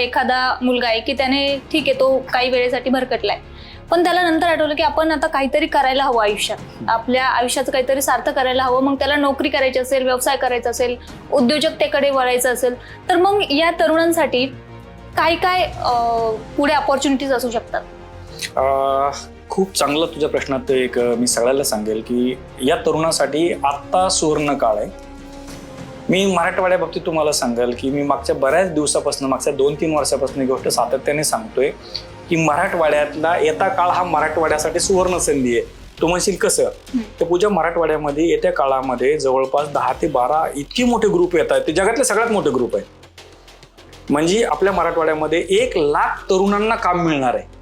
एखादा मुलगा आहे की त्याने ठीक आहे तो काही वेळेसाठी भरकटलाय, पण त्याला नंतर आठवलं की आपण आता काहीतरी करायला हवं आयुष्यात, आपल्या आयुष्याचं काहीतरी सार्थ करायला हवं, मग त्याला नोकरी करायची असेल, व्यवसाय करायचा असेल, उद्योजकतेकडे वळायचं असेल, तर मग या तरुणांसाठी काय काय पुढे अपॉर्च्युनिटीज असू शकतात? खूप चांगला तुझ्या प्रश्नात एक मी सगळ्याला सांगेल की या तरुणासाठी आत्ता सुवर्ण काळ आहे. मी मराठवाड्या बाबतीत तुम्हाला सांगेल की मी मागच्या बऱ्याच दिवसापासून, मागच्या 2-3 वर्षापासून ही गोष्ट सातत्याने सांगतोय की मराठवाड्यातला येता काळ हा मराठवाड्यासाठी सुवर्ण संधी आहे. तू म्हणशील कसं? तर पूजा, मराठवाड्यामध्ये येत्या काळामध्ये जवळपास 10 ते 12 इतके मोठे ग्रुप येत आहेत, ते जगातले सगळ्यात मोठे ग्रुप आहेत. म्हणजे आपल्या मराठवाड्यामध्ये 1 लाख तरुणांना काम मिळणार आहे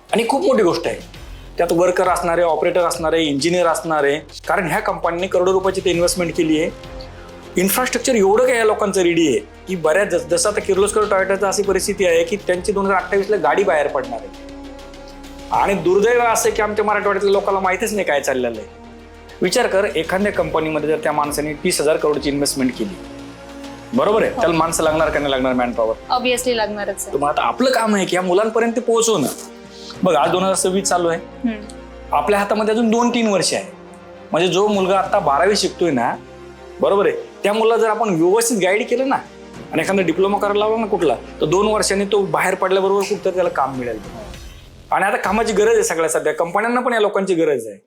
आणि खूप मोठी गोष्ट आहे. त्यात वर्कर असणारे, ऑपरेटर असणारे, इंजिनियर असणारे, कारण ह्या कंपनीने करोडो रुपयाची ते इन्व्हेस्टमेंट केली आहे. इन्फ्रास्ट्रक्चर एवढं काय या लोकांचं रेडी आहे की बऱ्याच, जसं आता किर्लोस्कर टोयोटाची अशी परिस्थिती आहे की त्यांची 2028ला गाडी बाहेर पडणार आहे. आणि दुर्दैव असं की आमच्या मराठवाड्यातल्या लोकांना माहितीच नाही काय चाललेलं आहे. विचार कर, एखाद्या कंपनीमध्ये जर त्या माणसाने 30,000 करोडची इन्व्हेस्टमेंट केली, बरोबर आहे, त्याला माणसं लागणार का नाही लागणार? मॅन पॉवर ऑब्व्हियसली लागणारच आहे. मग आता आपलं काम आहे की या मुलांपर्यंत पोहोचवणं. बघ, आज 2026 चालू आहे, आपल्या हातामध्ये अजून 2-3 वर्ष आहे. म्हणजे जो मुलगा आता 12वी शिकतोय ना, बरोबर आहे, त्या मुलाला जर आपण व्यवस्थित गाईड केलं ना आणि एखादा डिप्लोमा करायला लावला ना कुठला, तर 2 वर्षांनी तो बाहेर पडल्याबरोबर कुठं त्याला काम मिळेल. आणि आता कामाची गरज आहे सगळ्या, सध्या कंपन्यांना पण या लोकांची गरज आहे.